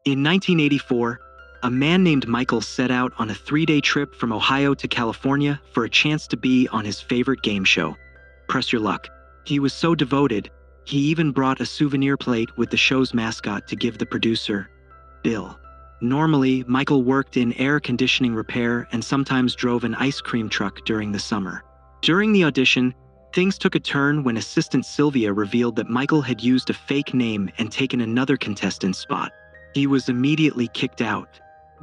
In 1984, a man named Michael set out on a 3-day trip from Ohio to California for a chance to be on his favorite game show, Press Your Luck. He was so devoted, he even brought a souvenir plate with the show's mascot to give the producer, Bill. Normally, Michael worked in air conditioning repair and sometimes drove an ice cream truck during the summer. During the audition, things took a turn when assistant Sylvia revealed that Michael had used a fake name and taken another contestant's spot. He was immediately kicked out.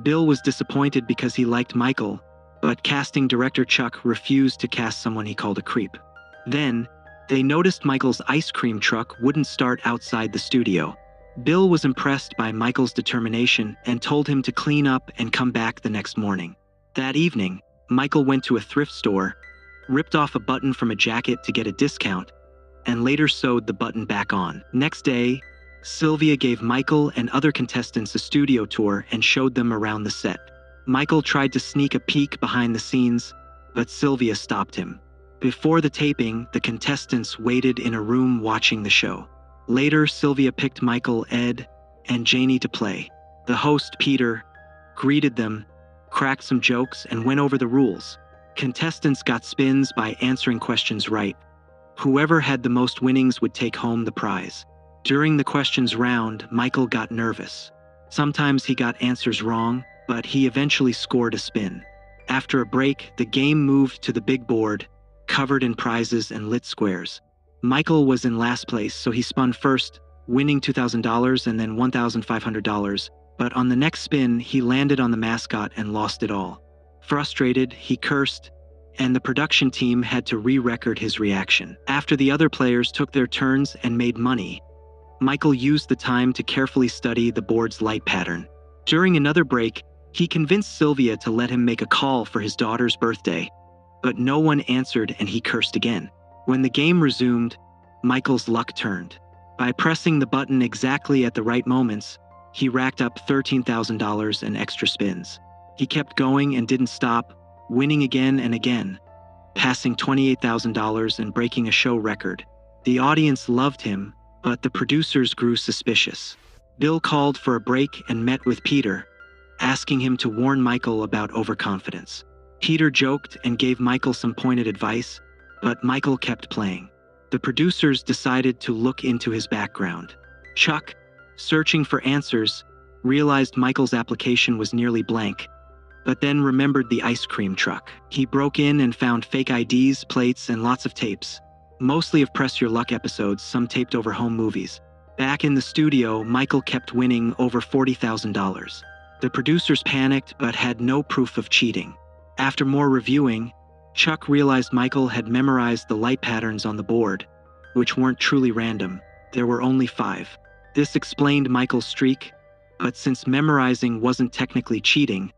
Bill was disappointed because he liked Michael, but casting director Chuck refused to cast someone he called a creep. Then, they noticed Michael's ice cream truck wouldn't start outside the studio. Bill was impressed by Michael's determination and told him to clean up and come back the next morning. That evening, Michael went to a thrift store, ripped off a button from a jacket to get a discount, and later sewed the button back on. Next day, Sylvia gave Michael and other contestants a studio tour and showed them around the set. Michael tried to sneak a peek behind the scenes, but Sylvia stopped him. Before the taping, the contestants waited in a room watching the show. Later, Sylvia picked Michael, Ed, and Janie to play. The host, Peter, greeted them, cracked some jokes, and went over the rules. Contestants got spins by answering questions right. Whoever had the most winnings would take home the prize. During the questions round, Michael got nervous. Sometimes he got answers wrong, but he eventually scored a spin. After a break, the game moved to the big board, covered in prizes and lit squares. Michael was in last place, so he spun first, winning $2,000 and then $1,500, but on the next spin, he landed on the mascot and lost it all. Frustrated, he cursed, and the production team had to re-record his reaction. After the other players took their turns and made money, Michael used the time to carefully study the board's light pattern. During another break, he convinced Sylvia to let him make a call for his daughter's birthday, but no one answered and he cursed again. When the game resumed, Michael's luck turned. By pressing the button exactly at the right moments, he racked up $13,000 in extra spins. He kept going and didn't stop, winning again and again, passing $28,000 and breaking a show record. The audience loved him, but the producers grew suspicious. Bill called for a break and met with Peter, asking him to warn Michael about overconfidence. Peter joked and gave Michael some pointed advice, but Michael kept playing. The producers decided to look into his background. Chuck, searching for answers, realized Michael's application was nearly blank, but then remembered the ice cream truck. He broke in and found fake IDs, plates, and lots of tapes, mostly of Press Your Luck episodes, some taped over home movies. Back in the studio, Michael kept winning over $40,000. The producers panicked but had no proof of cheating. After more reviewing, Chuck realized Michael had memorized the light patterns on the board, which weren't truly random. There were only 5. This explained Michael's streak, but since memorizing wasn't technically cheating,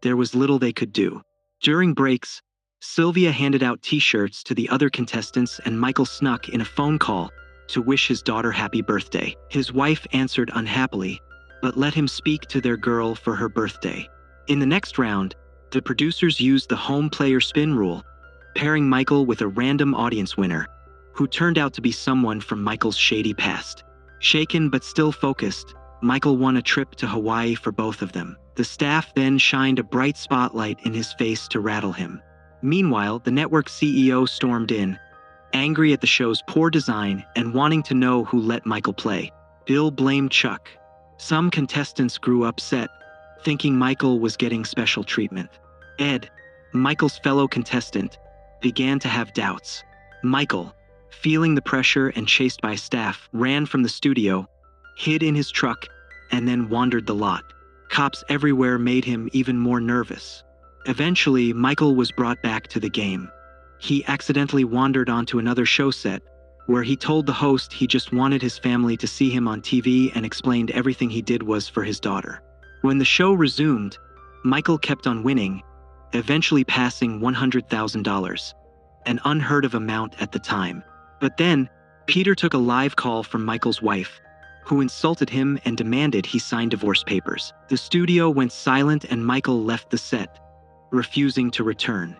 there was little they could do. During breaks, Sylvia handed out t-shirts to the other contestants and Michael snuck in a phone call to wish his daughter happy birthday. His wife answered unhappily, but let him speak to their girl for her birthday. In the next round, the producers used the home player spin rule, pairing Michael with a random audience winner, who turned out to be someone from Michael's shady past. Shaken but still focused, Michael won a trip to Hawaii for both of them. The staff then shined a bright spotlight in his face to rattle him. Meanwhile, the network CEO stormed in, angry at the show's poor design and wanting to know who let Michael play. Bill blamed Chuck. Some contestants grew upset, thinking Michael was getting special treatment. Ed, Michael's fellow contestant, began to have doubts. Michael, feeling the pressure and chased by staff, ran from the studio, hid in his truck, and then wandered the lot. Cops everywhere made him even more nervous. Eventually, Michael was brought back to the game. He accidentally wandered onto another show set, where he told the host he just wanted his family to see him on TV and explained everything he did was for his daughter. When the show resumed, Michael kept on winning, eventually passing $100,000, an unheard of amount at the time. But then, Peter took a live call from Michael's wife, who insulted him and demanded he sign divorce papers. The studio went silent and Michael left the set, refusing to return.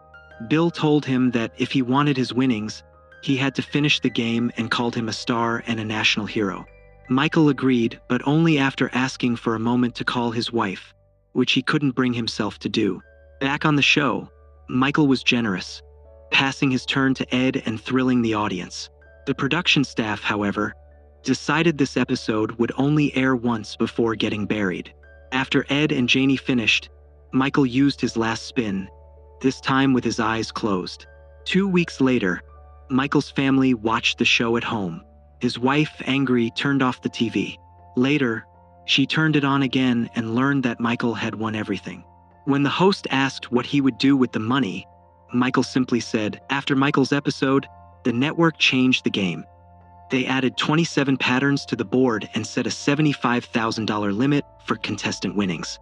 Bill told him that if he wanted his winnings, he had to finish the game and called him a star and a national hero. Michael agreed, but only after asking for a moment to call his wife, which he couldn't bring himself to do. Back on the show, Michael was generous, passing his turn to Ed and thrilling the audience. The production staff, however, decided this episode would only air once before getting buried. After Ed and Janie finished, Michael used his last spin, this time with his eyes closed. 2 weeks later, Michael's family watched the show at home. His wife, angry, turned off the TV. Later, she turned it on again and learned that Michael had won everything. When the host asked what he would do with the money, Michael simply said, after Michael's episode, the network changed the game. They added 27 patterns to the board and set a $75,000 limit for contestant winnings.